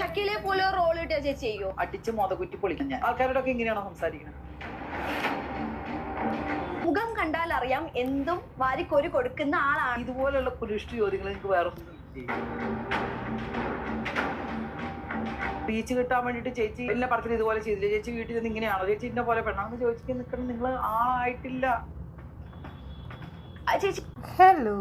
ഷക്കീലെ പോലെ റോൾ ഇട്ട് ചേച്ചി ചെയ്യോ? അടിച്ച് മോതകുറ്റി പൊളിക്കുന്ന ആൾക്കാരോടൊക്കെ ഇങ്ങനെയാണോ സംസാരിക്കുന്നത്? മുഖം കണ്ടാൽ അറിയാം എന്തും വാരിക്കോരി കൊടുക്കുന്ന ആളാണ്. ഇതുപോലുള്ള പുരുഷ ചോദ്യങ്ങൾ എനിക്ക് വേറെ റീച്ച് കിട്ടാൻ വേണ്ടിട്ട് ചേച്ചി എല്ലാ പടത്തിലും ഇതുപോലെ ചെയ്തില്ല. ചേച്ചി വീട്ടിൽ നിന്ന് ഇങ്ങനെയാണോ, ചേച്ചി ഇന്ന പോലെ പെണ്ണാന്ന് ചോദിച്ചിട്ട് നിൽക്കണം. നിങ്ങൾ ആളായിട്ടില്ല ചേച്ചി. ഹലോ,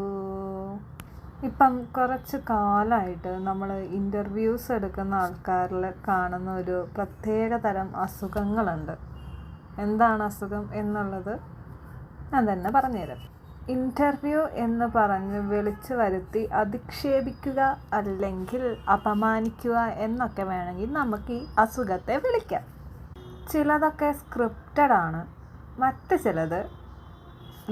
ഇപ്പം കുറച്ച് കാലമായിട്ട് നമ്മൾ ഇൻ്റർവ്യൂസ് എടുക്കുന്ന ആൾക്കാരിൽ കാണുന്ന ഒരു പ്രത്യേക തരം അസുഖങ്ങളുണ്ട്. എന്താണ് അസുഖം എന്നുള്ളത് ഞാൻ തന്നെ പറഞ്ഞുതരാം. ഇൻ്റർവ്യൂ എന്ന് പറഞ്ഞ് വിളിച്ചു വരുത്തി അധിക്ഷേപിക്കുക അല്ലെങ്കിൽ അപമാനിക്കുക എന്നൊക്കെ വേണമെങ്കിൽ നമുക്ക് ഈ അസുഖത്തെ വിളിക്കാം. ചിലതൊക്കെ സ്ക്രിപ്റ്റഡ് ആണ്, മറ്റ് ചിലത്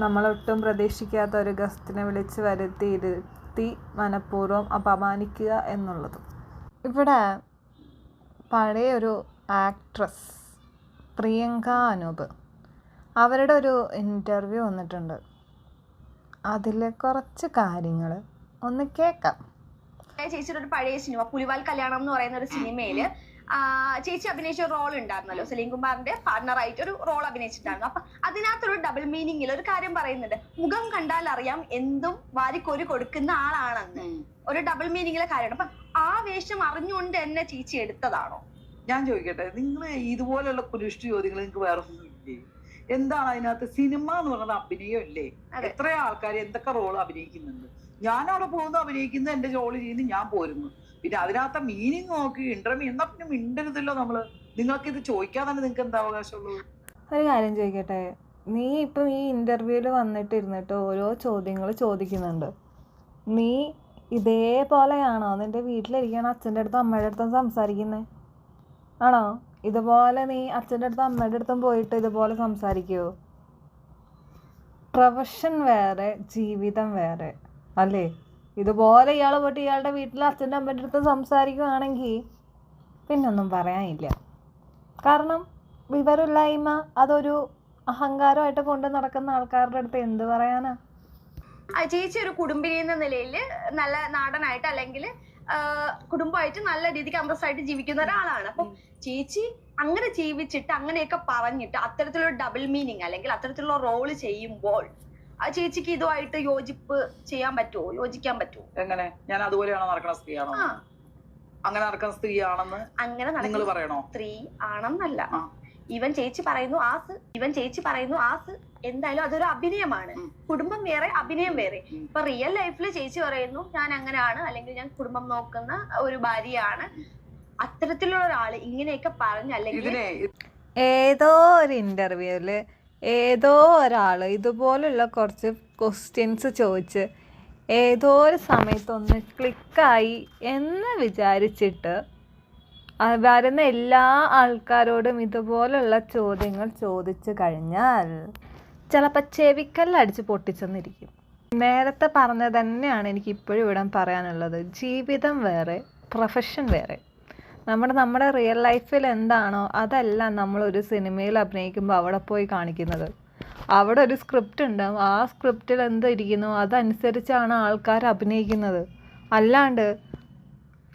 നമ്മളൊട്ടും പ്രതീക്ഷിക്കാത്ത ഒരു ഗസ്റ്റിനെ വിളിച്ച് വരുത്തി ഇരുത്തി മനഃപൂർവ്വം അപമാനിക്കുക എന്നുള്ളതും. ഇവിടെ പഴയൊരു ആക്ട്രസ് പ്രിയങ്ക അനൂപ്, അവരുടെ ഒരു ഇൻ്റർവ്യൂ വന്നിട്ടുണ്ട്. അതിൽ കുറച്ച് കാര്യങ്ങൾ ഒന്ന് കേൾക്കാം. ചേച്ചിയുടെ ഒരു പഴയ സിനിമ പുലിവാൽ കല്യാണം എന്ന് പറയുന്ന ഒരു സിനിമയില് ചേച്ചി അഭിനയിച്ച ഒരു റോൾ ഉണ്ടായിരുന്നല്ലോ, സലീം കുമാറിന്റെ പാർട്ണറായിട്ട് ഒരു റോൾ അഭിനയിച്ചിട്ടുണ്ടായിരുന്നു. അപ്പൊ അതിനകത്തൊരു ഡബിൾ മീനിങ്ങിൽ ഒരു കാര്യം പറയുന്നുണ്ട്, മുഖം കണ്ടാൽ അറിയാം എന്തും വാരിക്കോരി കൊടുക്കുന്ന ആളാണെന്ന്. ഒരു ഡബിൾ മീനിങ്ങിലെ കാര്യമാണ്. അപ്പൊ ആ വേഷം അറിഞ്ഞുകൊണ്ട് എന്നെ ചേച്ചി എടുത്തതാണോ? ഞാൻ ചോദിക്കട്ടെ, നിങ്ങൾ ഇതുപോലുള്ള പുരുഷ ചോദ്യങ്ങൾ നിങ്ങൾക്ക് വേറെ ഒന്നും ഇല്ലേ? എന്താണ് അതിനകത്ത്? സിനിമ എന്ന് പറയുന്നത് അഭിനയം അല്ലേ? എത്ര ആൾക്കാർ എന്തൊക്കെ റോൾ അഭിനയിക്കുന്നുണ്ട്. ഞാൻ അവിടെ പോകുന്നു, അഭിനയിക്കുന്നു, എന്റെ ജോലി ചെയ്യുന്നു, ഞാൻ പോരുന്നു. പിന്നെ അതിനകത്ത് മീനിങ് നോക്കി ഇന്റർവ്യൂ എന്നാ പിന്നെ മിണ്ടരുതല്ലോ നമ്മള്. നിങ്ങൾക്ക് ഇത് ചോദിക്കാൻ തന്നെ നിങ്ങൾക്ക് എന്താ അവകാശമുള്ളൂ? ഒരു കാര്യം ചോദിക്കട്ടെ, നീ ഇപ്പം ഈ ഇൻ്റർവ്യൂവിൽ വന്നിട്ടിരുന്നിട്ട് ഓരോ ചോദ്യങ്ങൾ ചോദിക്കുന്നുണ്ട്. നീ ഇതേപോലെയാണോ നിൻ്റെ വീട്ടിലിരിക്കണ അച്ഛൻ്റെ അടുത്തും അമ്മയുടെ അടുത്തും സംസാരിക്കുന്നത്? ആണോ? ഇതുപോലെ നീ അച്ഛൻ്റെ അടുത്തും അമ്മയുടെ അടുത്തും പോയിട്ട് ഇതുപോലെ സംസാരിക്കുമോ? പ്രൊഫഷൻ വേറെ, ജീവിതം വേറെ അല്ലേ? ഇതുപോലെ ഇയാൾ പോയിട്ട് ഇയാളുടെ വീട്ടിൽ അച്ഛൻ്റെ അമ്മയുടെ അടുത്ത് സംസാരിക്കുകയാണെങ്കിൽ പിന്നൊന്നും പറയാനില്ല. കാരണം വിവരമില്ലായ്മ അതൊരു അഹങ്കാരമായിട്ട് കൊണ്ട് നടക്കുന്ന ആൾക്കാരുടെ അടുത്ത് എന്ത് പറയാനാ? ചേച്ചി ഒരു കുടുംബിനി എന്ന നിലയിൽ നല്ല നാടനായിട്ട് അല്ലെങ്കിൽ കുടുംബമായിട്ട് നല്ല രീതിക്ക് അന്തസ്സായിട്ട് ജീവിക്കുന്ന ഒരാളാണ്. അപ്പം ചേച്ചി അങ്ങനെ ജീവിച്ചിട്ട് അങ്ങനെയൊക്കെ പറഞ്ഞിട്ട് അത്തരത്തിലുള്ള ഡബിൾ മീനിങ് അല്ലെങ്കിൽ അത്തരത്തിലുള്ള റോള് ചെയ്യുമ്പോൾ ആ ചേച്ചിക്ക് ഇതുമായിട്ട് യോജിപ്പ് ചെയ്യാൻ പറ്റുമോ, യോജിക്കാൻ പറ്റുമോ? എങ്ങനെ? ഞാൻ അതുപോലെയാണോ നടക്കുന്ന സ്ത്രീയാണോ? അങ്ങനെ നടക്കുന്ന സ്ത്രീയാണെന്ന് അങ്ങനെ നിങ്ങൾ പറയണോ? സ്ത്രീ ആണെന്നല്ല, ഇവൻ ചേച്ചി പറയുന്നു ആസ് എന്തായാലും അതൊരു അഭിനയമാണ്. കുടുംബം വേറെ, അഭിനയം വേറെ. ഇപ്പൊ റിയൽ ലൈഫിൽ ചേച്ചി പറയുന്നു ഞാൻ അങ്ങനെയാണ്, അല്ലെങ്കിൽ ഞാൻ കുടുംബം നോക്കുന്ന ഒരു ഭാര്യയാണ്. അത്തരത്തിലുള്ള ഒരാള് ഇങ്ങനെയൊക്കെ പറഞ്ഞ അല്ലെങ്കിൽ ഏതോ ഒരു ഇന്റർവ്യൂവില് ഏതോ ഒരാൾ ഇതുപോലുള്ള കുറച്ച് ക്വസ്റ്റ്യൻസ് ചോദിച്ച് ഏതോ ഒരു സമയത്തൊന്ന് ക്ലിക്കായി എന്ന് വിചാരിച്ചിട്ട് വരുന്ന എല്ലാ ആൾക്കാരോടും ഇതുപോലുള്ള ചോദ്യങ്ങൾ ചോദിച്ചു കഴിഞ്ഞാൽ ചിലപ്പോൾ ചെവിക്കല്ലടിച്ച് പൊട്ടിച്ചെന്നിരിക്കും. നേരത്തെ പറഞ്ഞത് തന്നെയാണ് എനിക്ക് ഇപ്പോഴും ഇവിടെ പറയാനുള്ളത്. ജീവിതം വേറെ, പ്രൊഫഷൻ വേറെ. നമ്മുടെ റിയൽ ലൈഫിൽ എന്താണോ അതല്ല നമ്മളൊരു സിനിമയിൽ അഭിനയിക്കുമ്പോൾ അവിടെ പോയി കാണിക്കുന്നത്. അവിടെ ഒരു സ്ക്രിപ്റ്റ് ഉണ്ടാവും, ആ സ്ക്രിപ്റ്റിൽ എന്തിരിക്കുന്നു അതനുസരിച്ചാണ് ആൾക്കാർ അഭിനയിക്കുന്നത്. അല്ലാണ്ട്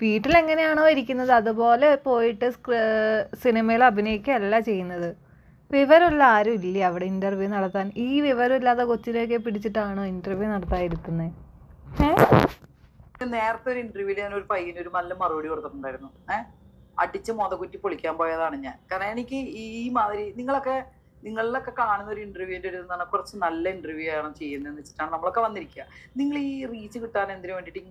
വീട്ടിലെങ്ങനെയാണോ ഇരിക്കുന്നത് അതുപോലെ പോയിട്ട് സിനിമയിൽ അഭിനയിക്കുകയല്ല ചെയ്യുന്നത്. വിവരമുള്ള ആരും ഇല്ല അവിടെ ഇൻ്റർവ്യൂ നടത്താൻ. ഈ വിവരമില്ലാത്ത കൊച്ചിനെയൊക്കെ പിടിച്ചിട്ടാണോ ഇൻ്റർവ്യൂ നടത്താതിരുത്തുന്നത്? നേരത്തെ ഒരു ഇന്റർവ്യൂല് ഞാൻ ഒരു പയ്യന് ഒരു നല്ല മറുപടി കൊടുത്തിട്ടുണ്ടായിരുന്നു. അടിച്ച് മോതകുറ്റി പൊളിക്കാൻ പോയതാണ് ഞാൻ. കാരണം എനിക്ക് ഈ മാതിരി നിങ്ങളിലൊക്കെ കാണുന്ന ഒരു ഇന്റർവ്യൂവിന്റെ ഒരു കുറച്ച് നല്ല ഇന്റർവ്യൂ ആണ് ചെയ്യുന്നതെന്ന് വെച്ചിട്ടാണ് നമ്മളൊക്കെ വന്നിരിക്കുക. നിങ്ങൾ ഈ റീച്ച് കിട്ടാൻ എന്തിനു വേണ്ടിയിട്ട്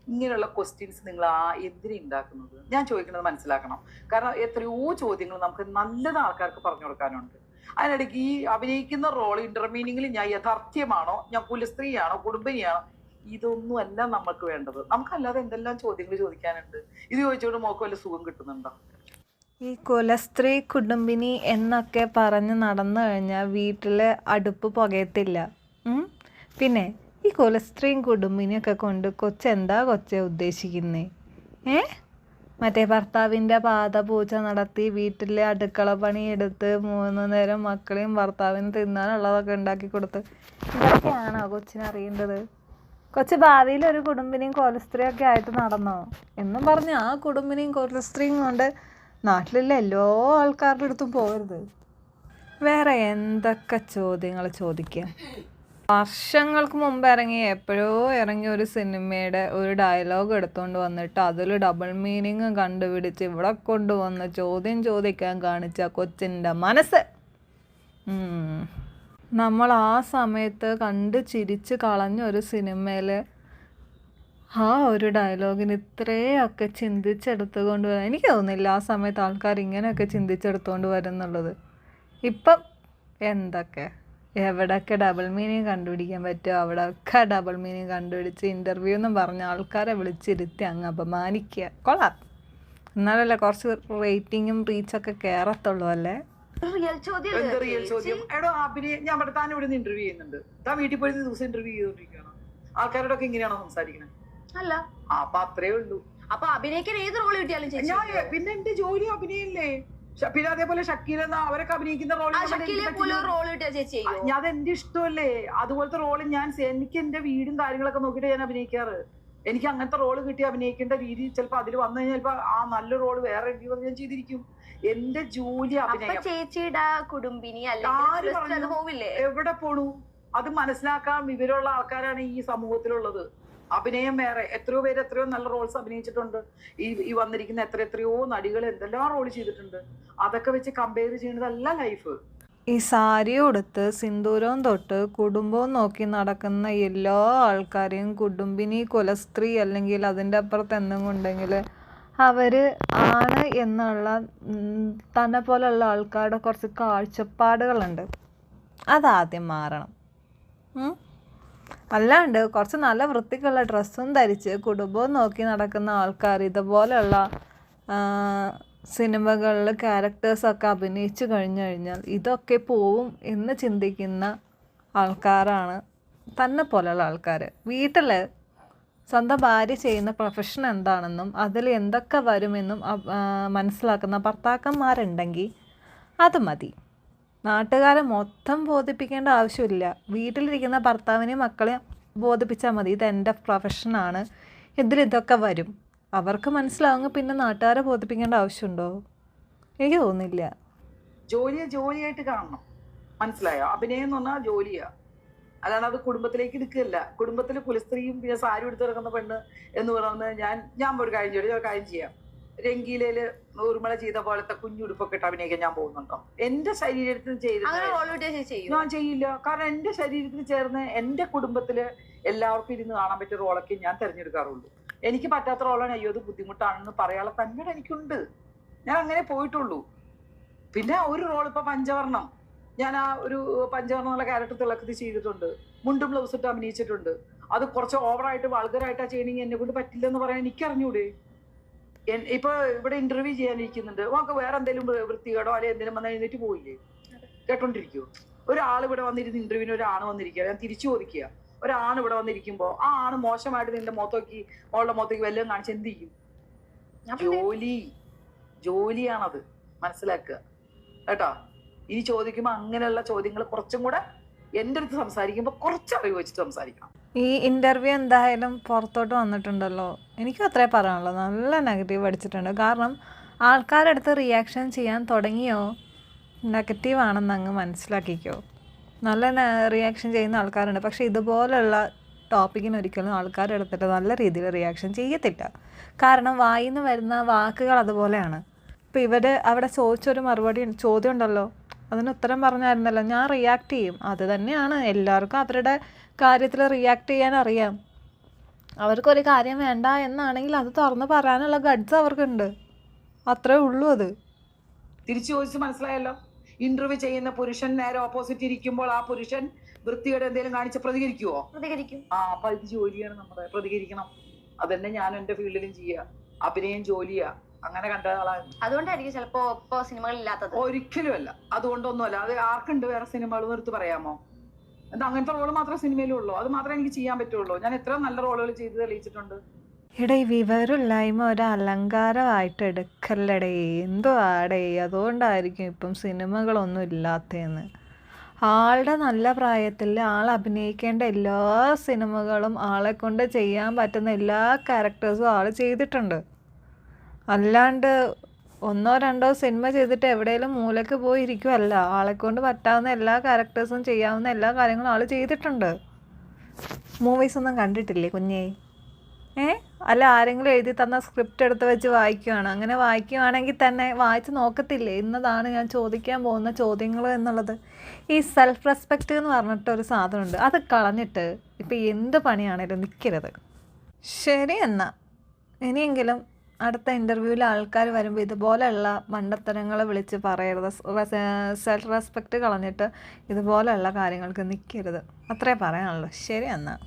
ഇങ്ങനെയുള്ള ക്വസ്റ്റ്യൻസ് നിങ്ങൾ എന്തിനാ ഉണ്ടാക്കുന്നത്? ഞാൻ ചോദിക്കുന്നത് മനസ്സിലാക്കണം. കാരണം എത്രയോ ചോദ്യങ്ങൾ നമുക്ക് നല്ലത് ആൾക്കാർക്ക് പറഞ്ഞു കൊടുക്കാനുണ്ട്. അതിനിടയ്ക്ക് ഈ അഭിനയിക്കുന്ന റോൾ ഇന്റർമീനിങ്ങിൽ ഞാൻ യഥാർത്ഥ്യമാണോ, ഞാൻ കുലസ്ത്രീയാണോ, കുടുംബിനിയാണോ, ഇതൊന്നും അല്ല നമുക്ക് വേണ്ടത്. നമുക്കല്ലാതെ എന്തെല്ലാം ചോദ്യങ്ങൾ ചോദിക്കാനുണ്ട്. ഇത് ചോദിച്ചുകൊണ്ട് മോക്ക് വല്ല സുഖം കിട്ടുന്നുണ്ടോ? ഈ കുലസ്ത്രീ കുടുംബിനി എന്നൊക്കെ പറഞ്ഞ് നടന്നു കഴിഞ്ഞാൽ വീട്ടിൽ അടുപ്പ് പുകയത്തില്ല. പിന്നെ ഈ കുലസ്ത്രീയും കുടുംബിനിയൊക്കെ കൊണ്ട് കൊച്ചെന്താ ഉദ്ദേശിക്കുന്നേ? മറ്റേ ഭർത്താവിൻ്റെ പാദപൂജ നടത്തി വീട്ടിലെ അടുക്കള പണിയെടുത്ത് 3 നേരം മക്കളെയും ഭർത്താവിന് തിന്നാനുള്ളതൊക്കെ ഉണ്ടാക്കി കൊടുത്ത് ഇതൊക്കെയാണോ കൊച്ചിനറിയേണ്ടത്? കൊച്ചു ഭാവിയിൽ ഒരു കുടുംബിനെയും കോലസ്ത്രീയൊക്കെ ആയിട്ട് നടന്നോ എന്നും പറഞ്ഞ് ആ കുടുംബിനെയും കോലസ്ത്രീയും കൊണ്ട് നാട്ടിലുള്ള എല്ലാ ആൾക്കാരുടെ അടുത്തും പോകരുത്. വേറെ എന്തൊക്കെ ചോദ്യങ്ങൾ ചോദിക്കുക. വർഷങ്ങൾക്ക് മുമ്പ് എപ്പോഴോ ഇറങ്ങിയ ഒരു സിനിമയുടെ ഒരു ഡയലോഗ് എടുത്തുകൊണ്ട് വന്നിട്ട് അതിൽ ഡബിൾ മീനിങ് കണ്ടുപിടിച്ച് ഇവിടെ കൊണ്ടുവന്ന് ചോദ്യം ചോദിക്കാൻ കാണിച്ച കൊച്ചിൻ്റെ മനസ്സ്. നമ്മൾ ആ സമയത്ത് കണ്ട് ചിരിച്ച് കളഞ്ഞ ഒരു സിനിമയിൽ ആ ഒരു ഡയലോഗിന് ഇത്രയൊക്കെ ചിന്തിച്ചെടുത്തുകൊണ്ട് വരാൻ എനിക്ക് തോന്നുന്നില്ല ആ സമയത്ത് ആൾക്കാർ ഇങ്ങനെയൊക്കെ ചിന്തിച്ചെടുത്തുകൊണ്ട് വരുന്നുള്ളത്. ഇപ്പം എന്തൊക്കെ എവിടെയൊക്കെ ഡബിൾ മീനിങ് കണ്ടുപിടിക്കാൻ പറ്റുമോ അവിടെയൊക്കെ ഡബിൾ മീനിങ് കണ്ടുപിടിച്ച് ഇൻ്റർവ്യൂ എന്നും പറഞ്ഞ ആൾക്കാരെ വിളിച്ചിരുത്തി അങ്ങ് അപമാനിക്കുക. കൊള്ളാം, എന്നാലല്ലേ കുറച്ച് റേറ്റിങ്ങും റീച്ചൊക്കെ കയറത്തുള്ളൂ അല്ലേ. റിയൽ ചോദ്യം എന്താ റിയൽ ചോദ്യം? എടോ അഭിനയ ഞാൻ ഇവിടെ താൻ ഇവിടെ നിന്ന് ഇന്റർവ്യൂ ചെയ്യുന്നുണ്ട്, താൻ വീട്ടിൽ പോയി ദിവസം ഇന്റർവ്യൂ ചെയ്തോണ്ടിരിക്കുകയാണ്. ആൾക്കാരോടൊക്കെ ഇങ്ങനെയാണോ സംസാരിക്കുന്നത്? അല്ല. അപ്പൊ അത്രേ ഉള്ളൂ. അപ്പൊ അഭിനയിക്കാൻ ഏത് റോൾ കിട്ടിയാലും ഞാൻ പിന്നെ എന്റെ ജോലി അഭിനയല്ലേ. പിന്നെ അതേപോലെ ഷക്കീല അവരൊക്കെ അഭിനയിക്കുന്ന റോൾ അത് എന്റെ ഇഷ്ടമല്ലേ. അതുപോലത്തെ റോള് എനിക്ക് എന്റെ വീടും കാര്യങ്ങളൊക്കെ നോക്കിയിട്ട് ഞാൻ അഭിനയിക്കാറ്. എനിക്ക് അങ്ങനത്തെ റോള് കിട്ടി അഭിനയിക്കേണ്ട രീതി ചിലപ്പോ അതിൽ വന്നു കഴിഞ്ഞാൽ ചിലപ്പോ ആ നല്ല റോള് വേറെ ഞാൻ ചെയ്തിരിക്കും. എന്റെ ജോലി അഭിനയം. ചേച്ചിയുടെ കുടുംബിനി എവിടെ പോണു? അത് മനസ്സിലാക്കാൻ വിവരമുള്ള ആൾക്കാരാണ് ഈ സമൂഹത്തിലുള്ളത്. അഭിനയം വേറെ എത്രയോ പേര് എത്രയോ നല്ല റോൾസ് അഭിനയിച്ചിട്ടുണ്ട്. ഈ വന്നിരിക്കുന്ന എത്രയോ നടികൾ എന്തെല്ലാം റോൾ ചെയ്തിട്ടുണ്ട്. അതൊക്കെ വെച്ച് കമ്പയർ ചെയ്യുന്നതല്ല ലൈഫ്. ഈ സാരി ഉടുത്ത് സിന്ദൂരവും തൊട്ട് കുടുംബവും നോക്കി നടക്കുന്ന എല്ലാ ആൾക്കാരെയും കുടുംബിനി കുലസ്ത്രീ അല്ലെങ്കിൽ അതിൻ്റെ അപ്പുറത്ത് എന്തെങ്കിലും ഉണ്ടെങ്കിൽ അവർ ആണ് എന്നുള്ള തന്നെ പോലെയുള്ള ആൾക്കാരുടെ കുറച്ച് കാഴ്ചപ്പാടുകളുണ്ട്. അതാദ്യം മാറണം. അല്ലാണ്ട് കുറച്ച് നല്ല വൃത്തിക്കുള്ള ഡ്രസ്സും ധരിച്ച് കുടുംബവും നോക്കി നടക്കുന്ന ആൾക്കാർ ഇതുപോലെയുള്ള സിനിമകളിൽ ക്യാരക്ടേഴ്സൊക്കെ അഭിനയിച്ചു കഴിഞ്ഞാൽ ഇതൊക്കെ പോവും എന്ന് ചിന്തിക്കുന്ന ആൾക്കാരാണ് തന്നെ പോലെയുള്ള ആൾക്കാർ. വീട്ടിൽ സ്വന്തം ഭാര്യ ചെയ്യുന്ന പ്രൊഫഷൻ എന്താണെന്നും അതിൽ എന്തൊക്കെ വരുമെന്നും മനസ്സിലാക്കുന്ന ഭർത്താക്കന്മാരുണ്ടെങ്കിൽ അത് മതി. നാട്ടുകാരെ മൊത്തം ബോധിപ്പിക്കേണ്ട ആവശ്യമില്ല. വീട്ടിലിരിക്കുന്ന ഭർത്താവിനെയും മക്കളെയും ബോധിപ്പിച്ചാൽ മതി, ഇതെൻ്റെ പ്രൊഫഷനാണ്, ഇതിലിതൊക്കെ വരും. അവർക്ക് മനസ്സിലാവുമെങ്കിൽ പിന്നെ നാട്ടുകാരെ ബോധിപ്പിക്കേണ്ട ആവശ്യമുണ്ടോ? എനിക്ക് തോന്നുന്നില്ല. ജോലിയായിട്ട് കാണണം, മനസ്സിലായോ? അഭിനയം എന്ന് പറഞ്ഞാൽ ജോലിയാ, അല്ലാണ്ട് അത് കുടുംബത്തിലേക്ക് എടുക്കുകയല്ല. കുടുംബത്തിൽ കുലസ്ത്രീയും പിന്നെ സാരി എടുത്ത് കിടക്കുന്ന പെണ്ണ് എന്ന് പറയുന്നത് ഞാൻ ഒരു കാര്യം ചെയ്യാം. രംഗീലയില് ഊർമിള ചെയ്ത പോലത്തെ കുഞ്ഞുടുപ്പൊക്കെ ഇട്ട് അഭിനയിക്കാൻ ഞാൻ പോകുന്നുണ്ടോ? എന്റെ ശരീരത്തിന് ഞാൻ ചെയ്യില്ല. കാരണം എന്റെ ശരീരത്തിന് ചേർന്ന് എന്റെ കുടുംബത്തില് എല്ലാവർക്കും ഇരുന്ന് കാണാൻ പറ്റിയ റോളൊക്കെ ഞാൻ തിരഞ്ഞെടുക്കാറുള്ളൂ. എനിക്ക് പറ്റാത്ത റോളാണ് അയ്യോ അത് ബുദ്ധിമുട്ടാണെന്ന് പറയാനുള്ള തന്നെ എനിക്കുണ്ട്. ഞാൻ അങ്ങനെ പോയിട്ടുള്ളൂ. പിന്നെ ഒരു റോൾ ഇപ്പൊ പഞ്ചവർണം, ഞാൻ ആ ഒരു പഞ്ചവർണം എന്നുള്ള ക്യാരക്ടർ തിളക്കത്തിൽ ചെയ്തിട്ടുണ്ട്. മുണ്ടും ബ്ലൗസ് ഇട്ട് അഭിനയിച്ചിട്ടുണ്ട്. അത് കുറച്ച് ഓവറായിട്ട് വൾഗറായിട്ടാ ചെയ്യണമെങ്കിൽ എന്നെ കൊണ്ട് പറ്റില്ലെന്ന് പറയാൻ എനിക്ക് അറിഞ്ഞൂടെ? ഇപ്പൊ ഇവിടെ ഇന്റർവ്യൂ ചെയ്യാനിരിക്കുന്നുണ്ട്, നമുക്ക് വേറെ എന്തെങ്കിലും വൃത്തികേടോ അല്ലെങ്കിൽ എന്തെങ്കിലും വന്നാൽ എഴുന്നേറ്റ് പോയില്ലേ? കേട്ടോണ്ടിരിക്കുവോ? ഒരാൾ ഇവിടെ വന്നിരുന്ന് ഇന്റർവ്യൂവിന് ഒരാണ് വന്നിരിക്കുക, ഞാൻ തിരിച്ചു ചോദിക്കുക, ഒരാണ് ഇവിടെ വന്നിരിക്കുമ്പോ ആ ആണ് മോശമായിട്ട് നിന്റെ മുഖത്തേക്ക് മോളുടെ മുഖത്തേക്ക് വല്ലതും കാണിച്ച് എന്ത് ചെയ്യും? ജോലിയാണത്, മനസ്സിലാക്കുക കേട്ടോ. ഇനി ചോദിക്കുമ്പോ അങ്ങനെയുള്ള ചോദ്യങ്ങൾ കുറച്ചും കൂടെ എൻ്റെ അടുത്ത് സംസാരിക്കുമ്പോ കുറച്ച് അറിവ് വെച്ചിട്ട് സംസാരിക്കണം. ഈ ഇൻ്റർവ്യൂ എന്തായാലും പുറത്തോട്ട് വന്നിട്ടുണ്ടല്ലോ, എനിക്കും അത്രേ പറയാനുള്ളൂ. നല്ല നെഗറ്റീവ് അടിച്ചിട്ടുണ്ട്. കാരണം ആൾക്കാരുടെ അടുത്ത് റിയാക്ഷൻ ചെയ്യാൻ തുടങ്ങിയോ നെഗറ്റീവ് ആണെന്ന് അങ്ങ് മനസ്സിലാക്കിക്കോ. നല്ല റിയാക്ഷൻ ചെയ്യുന്ന ആൾക്കാരുണ്ട്, പക്ഷേ ഇതുപോലുള്ള ടോപ്പിക്കിന് ഒരിക്കലും ആൾക്കാർ എടുത്തിട്ട് നല്ല രീതിയിൽ റിയാക്ഷൻ ചെയ്യത്തില്ല. കാരണം വായിൽ നിന്ന് വരുന്ന വാക്കുകൾ അതുപോലെയാണ്. ഇപ്പോൾ ഇവർ അവിടെ ചോദിച്ചൊരു ചോദ്യം ഉണ്ടല്ലോ, അതിന് ഉത്തരം പറഞ്ഞായിരുന്നല്ലോ, ഞാൻ റിയാക്ട് ചെയ്യും. അത് തന്നെയാണ് എല്ലാവർക്കും അവരുടെ കാര്യത്തിൽ റിയാക്ട് ചെയ്യാൻ അറിയാം. അവർക്കൊരു കാര്യം വേണ്ട എന്നാണെങ്കിൽ അത് തുറന്ന് പറയാനുള്ള ഗഡ്സ് അവർക്കുണ്ട്. അത്രേ ഉള്ളൂ. അത് തിരിച്ചു ചോദിച്ച് മനസ്സിലായല്ലോ. ഇന്റർവ്യൂ ചെയ്യുന്ന പുരുഷൻ നേരെ ഓപ്പോസിറ്റ് ഇരിക്കുമ്പോൾ ആ പുരുഷൻ വൃത്തിയുടെ എന്തെങ്കിലും കാണിച്ച് പ്രതികരിക്കുവോ? പ്രതികരിക്കും. അപ്പൊ ഇത് ജോലിയാണ് നമ്മുടെ, പ്രതികരിക്കണം. അതന്നെ ഞാൻ എന്റെ ഫീൽഡിലും ചെയ്യുക. അഭിനയം ജോലിയാ, അങ്ങനെ കണ്ട ആളാണ്. അതുകൊണ്ടായിരിക്കും ചിലപ്പോ ഇപ്പൊ സിനിമകൾ ഇല്ലാത്തത്. ഒരിക്കലും അല്ല, അതുകൊണ്ടൊന്നുമല്ല. അത് ആർക്കുണ്ട് വേറെ സിനിമകൾ എടുത്ത് പറയാമോ? എന്താ അങ്ങനത്തെ റോള് മാത്രമേ സിനിമയിലും ഉള്ളൂ, അത് മാത്രമേ എനിക്ക് ചെയ്യാൻ പറ്റുള്ളൂ. ഞാൻ എത്ര നല്ല റോളുകൾ ചെയ്ത് തെളിയിച്ചിട്ടുണ്ട്. എടേ വിവരമില്ലായ്മ ഒരു അലങ്കാരമായിട്ട് എടുക്കല്ലടേ, എന്തോ ആടേ. അതുകൊണ്ടായിരിക്കും ഇപ്പം സിനിമകളൊന്നും ഇല്ലാത്തതെന്ന്. ആളുടെ നല്ല പ്രായത്തിൽ ആൾ അഭിനയിക്കേണ്ട എല്ലാ സിനിമകളും ആളെ കൊണ്ട് ചെയ്യാൻ പറ്റുന്ന എല്ലാ ക്യാരക്ടേഴ്സും ആൾ ചെയ്തിട്ടുണ്ട്. അല്ലാണ്ട് 1-2 സിനിമ ചെയ്തിട്ട് എവിടെയെങ്കിലും മൂലയ്ക്ക് പോയി ഇരിക്കുമല്ല. ആളെക്കൊണ്ട് പറ്റാവുന്ന എല്ലാ ക്യാരക്ടേഴ്സും ചെയ്യാവുന്ന എല്ലാ കാര്യങ്ങളും ആൾ ചെയ്തിട്ടുണ്ട്. മൂവീസ് ഒന്നും കണ്ടിട്ടില്ലേ കുഞ്ഞേ? അല്ല ആരെങ്കിലും എഴുതി തന്ന സ്ക്രിപ്റ്റ് എടുത്ത് വെച്ച് വായിക്കുവാണ്. അങ്ങനെ വായിക്കുവാണെങ്കിൽ തന്നെ വായിച്ച് നോക്കത്തില്ലേ? ഇന്നതാണ് ഞാൻ ചോദിക്കാൻ പോകുന്ന ചോദ്യങ്ങൾ എന്നുള്ളത്. ഈ സെൽഫ് റെസ്പെക്റ്റ് എന്ന് പറഞ്ഞിട്ടൊരു സാധനമുണ്ട്. അത് കളഞ്ഞിട്ട് ഇപ്പം എന്ത് പണിയാണേലും നിൽക്കരുത്. ശരി എന്നാൽ ഇനിയെങ്കിലും അടുത്ത ഇൻ്റർവ്യൂവിൽ ആൾക്കാർ വരുമ്പോൾ ഇതുപോലെയുള്ള മണ്ടത്തരങ്ങൾ വിളിച്ച് പറയരുത്. സെൽഫ് റെസ്പെക്റ്റ് കളഞ്ഞിട്ട് ഇതുപോലെയുള്ള കാര്യങ്ങൾക്ക് നിൽക്കരുത്. അത്രേ പറയാനുള്ളൂ. ശരി എന്നാൽ.